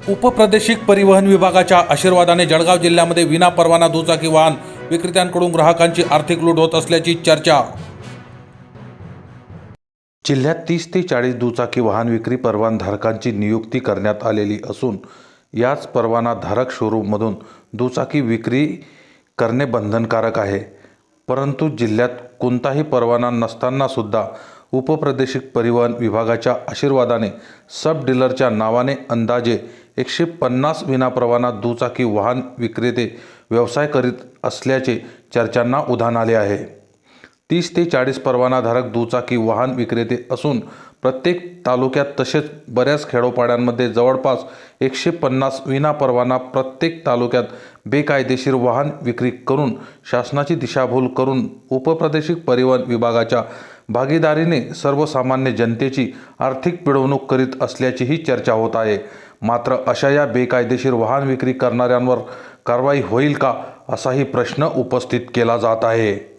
उपप्रादेशिक परिवहन विभागाच्या आशीर्वादाने जळगाव जिल्ह्यामध्ये विनापरवाना दुचाकी वाहन विक्रेत्यांकडून ग्राहकांची आर्थिक लूट होत असल्याची चर्चा। जिल्ह्यात 30 ते 40 दुचाकी वाहन विक्री परवानाधारकांची नियुक्ती करण्यात आलेली असून याच परवानाधारक शोरूममधून दुचाकी विक्री करणे बंधनकारक आहे। परंतु जिल्ह्यात कोणताही परवाना नसताना सुद्धा उपप्रादेशिक परिवहन विभागाच्या आशीर्वादाने सब डीलरच्या नावाने अंदाजे 150 विनापरवाना दुचाकी वाहन विक्रेते व्यवसाय करीत असल्याचे चर्चांना उधाण आले आहे। 30 ते 40 परवानाधारक दुचाकी वाहन विक्रेते असून प्रत्येक तालुक्यात तसेच बऱ्याच खेडोपाड्यांमध्ये जवळपास 150 विनापरवाना प्रत्येक तालुक्यात बेकायदेशीर वाहन विक्री करून शासनाची दिशाभूल करून उपप्रादेशिक परिवहन विभागाच्या भागीदारीने सर्वसामान्य जनतेची आर्थिक पिळवणूक करीत असल्याचीही चर्चा होत आहे। मात्र अशा या बेकायदेशीर वाहन विक्री करणाऱ्यांवर कारवाई होईल का, असाही प्रश्न उपस्थित केला जात आहे।